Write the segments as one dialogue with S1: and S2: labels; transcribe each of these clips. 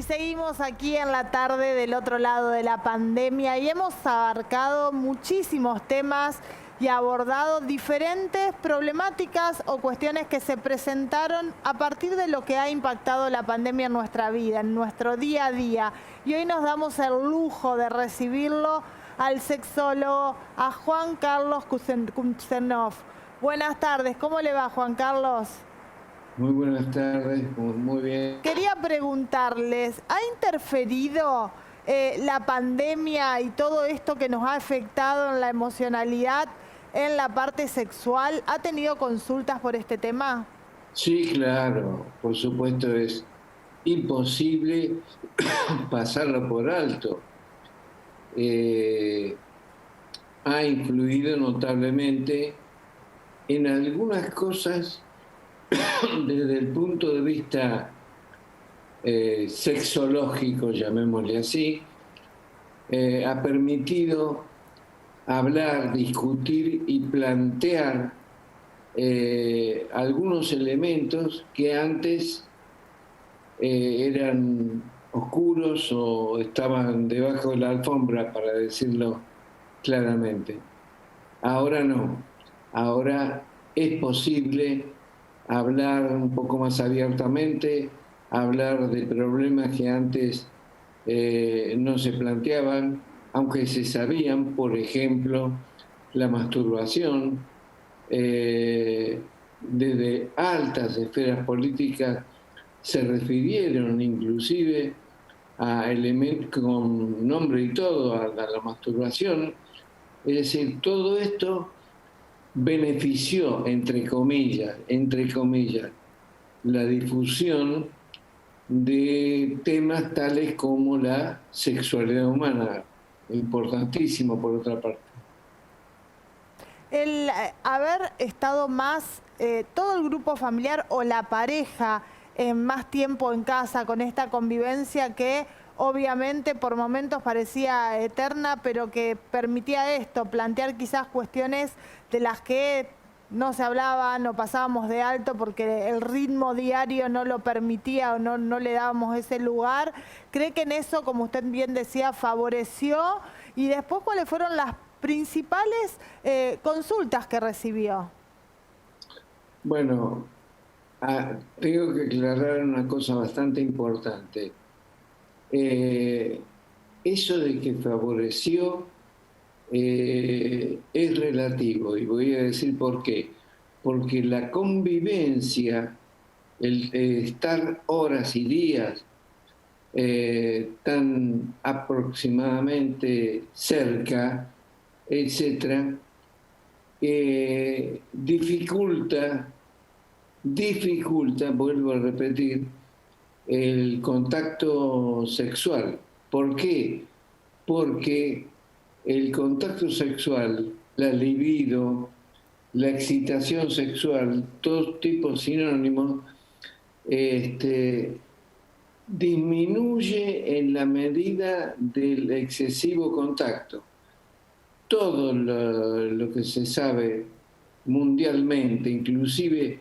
S1: Y seguimos aquí en la tarde del otro lado de la pandemia y hemos abarcado muchísimos temas y abordado diferentes problemáticas o cuestiones que se presentaron a partir de lo que ha impactado la pandemia en nuestra vida, en nuestro día a día. Y hoy nos damos el lujo de recibirlo al sexólogo, a Juan Carlos Kuznetsov. Buenas tardes, ¿cómo le va, Juan Carlos?
S2: Muy buenas tardes, muy bien.
S1: Quería preguntarles, ¿ha interferido la pandemia y todo esto que nos ha afectado en la emocionalidad, en la parte sexual? ¿Ha tenido consultas por este tema?
S2: Sí, claro, por supuesto es imposible pasarlo por alto. Eh, Ha influido notablemente en algunas cosas desde el punto de vista sexológico, llamémosle así. Ha permitido hablar, discutir y plantear algunos elementos que antes eran oscuros o estaban debajo de la alfombra, para decirlo claramente. Ahora no, ahora es posible hablar un poco más abiertamente, hablar de problemas que antes no se planteaban, aunque se sabían, por ejemplo, la masturbación. Desde altas esferas políticas se refirieron inclusive a elementos con nombre y todo, a la masturbación. Es decir, todo esto benefició, entre comillas, la difusión de temas tales como la sexualidad humana, importantísimo por otra parte.
S1: El haber estado más, todo el grupo familiar o la pareja más tiempo en casa con esta convivencia que obviamente por momentos parecía eterna, pero que permitía esto, plantear quizás cuestiones de las que no se hablaba, no pasábamos de alto porque el ritmo diario no lo permitía o no le dábamos ese lugar. ¿Cree que en eso, como usted bien decía, favoreció? Y después, ¿cuáles fueron las principales consultas que recibió?
S2: Bueno, tengo que aclarar una cosa bastante importante. Eh, Eso de que favoreció es relativo y voy a decir por qué. Porque la convivencia, el estar horas y días tan aproximadamente cerca, etcétera, dificulta, vuelvo a repetir, el contacto sexual. ¿Por qué? Porque el contacto sexual, la libido, la excitación sexual, todos tipos sinónimos, disminuye en la medida del excesivo contacto. Todo lo que se sabe mundialmente, inclusive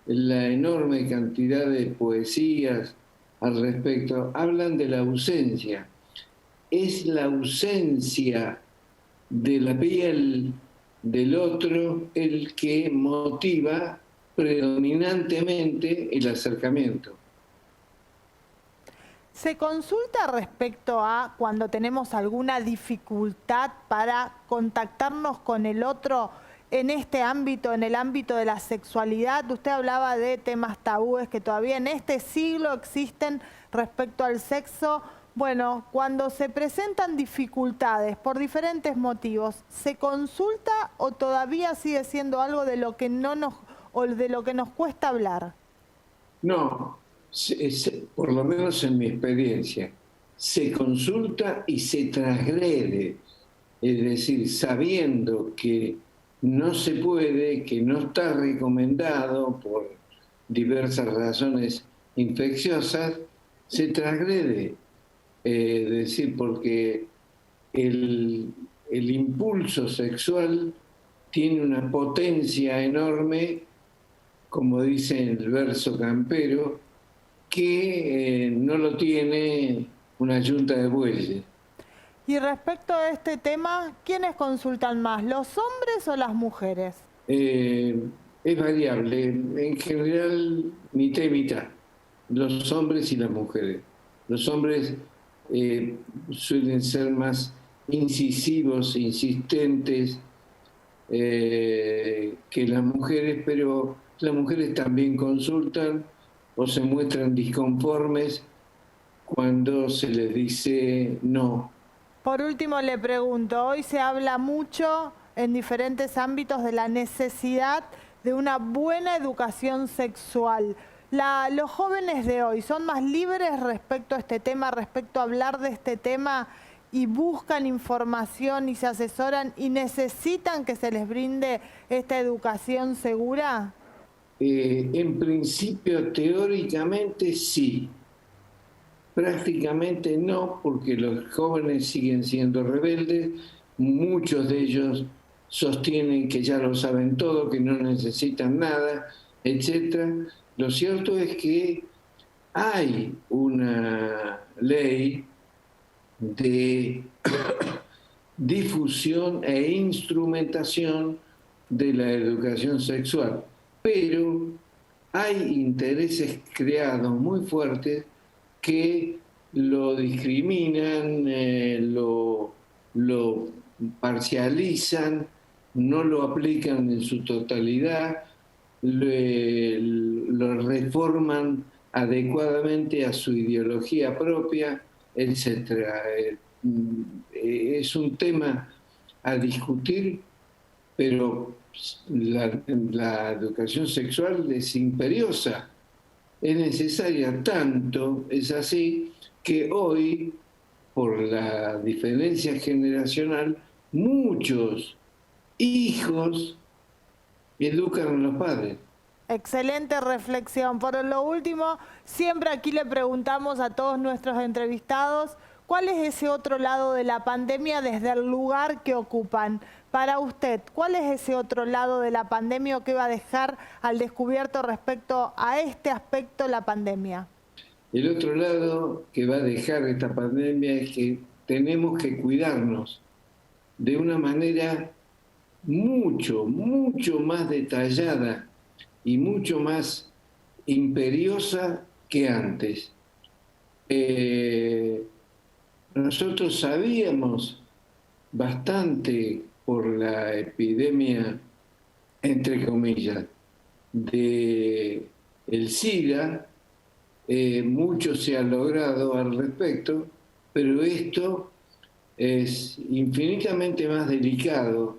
S2: la enorme cantidad de poesías al respecto, hablan de la ausencia. Es la ausencia de la piel del otro el que motiva predominantemente el acercamiento.
S1: ¿Se consulta respecto a cuando tenemos alguna dificultad para contactarnos con el otro en este ámbito, en el ámbito de la sexualidad? Usted hablaba de temas tabúes que todavía en este siglo existen respecto al sexo. Bueno, cuando se presentan dificultades por diferentes motivos, ¿se consulta o todavía sigue siendo algo de lo que no nos, o de lo que nos cuesta hablar?
S2: No, por lo menos en mi experiencia, se consulta y se transgrede, es decir, sabiendo que no se puede, que no está recomendado por diversas razones infecciosas, se transgrede. Es decir, porque el, el impulso sexual tiene una potencia enorme, como dice el verso campero, que no lo tiene una yunta de bueyes.
S1: Y respecto a este tema, ¿quiénes consultan más, los hombres o las mujeres?
S2: Es variable, en general mitad y mitad, los hombres y las mujeres. Los hombres suelen ser más incisivos, insistentes que las mujeres, pero las mujeres también consultan o se muestran disconformes cuando se les dice no.
S1: Por último, le pregunto, hoy se habla mucho en diferentes ámbitos de la necesidad de una buena educación sexual. Los jóvenes de hoy son más libres respecto a este tema, respecto a hablar de este tema, y buscan información y se asesoran y necesitan que se les brinde esta educación segura.
S2: En principio, teóricamente sí. Prácticamente no, porque los jóvenes siguen siendo rebeldes, muchos de ellos sostienen que ya lo saben todo, que no necesitan nada, etc. Lo cierto es que hay una ley de difusión e instrumentación de la educación sexual, pero hay intereses creados muy fuertes que lo discriminan, lo parcializan, no lo aplican en su totalidad, lo reforman adecuadamente a su ideología propia, etc. Es un tema a discutir, pero la educación sexual es imperiosa, es necesaria, tanto es así que hoy, por la diferencia generacional, muchos hijos educan a los padres.
S1: Excelente reflexión. Por lo último, siempre aquí le preguntamos a todos nuestros entrevistados, ¿cuál es ese otro lado de la pandemia desde el lugar que ocupan? Para usted, ¿cuál es ese otro lado de la pandemia o qué va a dejar al descubierto respecto a este aspecto la pandemia?
S2: El otro lado que va a dejar esta pandemia es que tenemos que cuidarnos de una manera mucho, mucho más detallada y mucho más imperiosa que antes. Nosotros sabíamos bastante por la epidemia, entre comillas, de el SIDA, mucho se ha logrado al respecto, pero esto es infinitamente más delicado,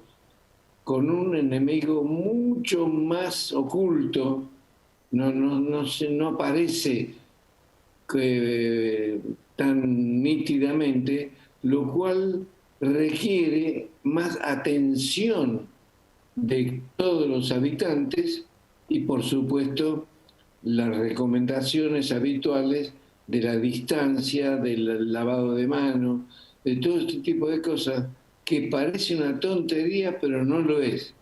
S2: con un enemigo mucho más oculto, no aparece tan nítidamente, lo cual requiere más atención de todos los habitantes y, por supuesto, las recomendaciones habituales de la distancia, del lavado de manos, de todo este tipo de cosas que parece una tontería, pero no lo es.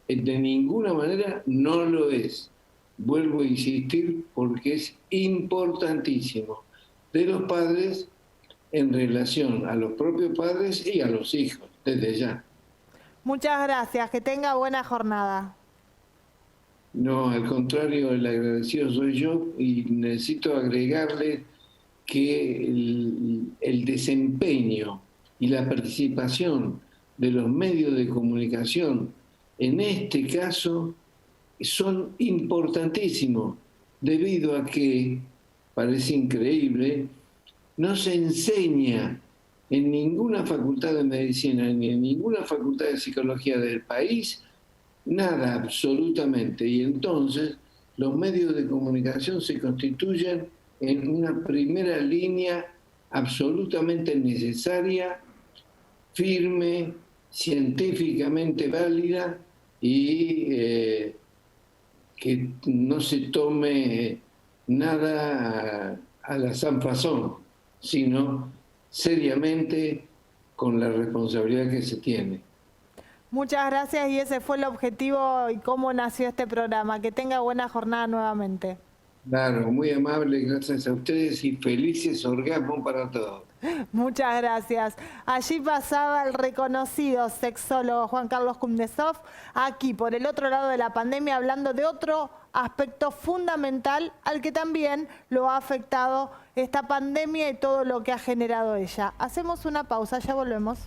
S2: De ninguna manera no lo es. Vuelvo a insistir porque es importantísimo. De los padres en relación a los propios padres y a los hijos, desde ya.
S1: Muchas gracias, que tenga buena jornada.
S2: No, al contrario, el agradecido soy yo y necesito agregarle que el desempeño y la participación de los medios de comunicación en este caso son importantísimos, debido a que, parece increíble, no se enseña en ninguna facultad de medicina ni en ninguna facultad de psicología del país nada absolutamente. Y entonces los medios de comunicación se constituyen en una primera línea absolutamente necesaria, firme, científicamente válida y que no se tome nada a la sanfazón, sino seriamente con la responsabilidad que se tiene.
S1: Muchas gracias y ese fue el objetivo y cómo nació este programa. Que tenga buena jornada nuevamente.
S2: Claro, muy amable, gracias a ustedes y felices orgasmos para todos.
S1: Muchas gracias. Allí pasaba el reconocido sexólogo Juan Carlos Kuznetsov, aquí por el otro lado de la pandemia, hablando de otro aspecto fundamental al que también lo ha afectado esta pandemia y todo lo que ha generado ella. Hacemos una pausa, ya volvemos.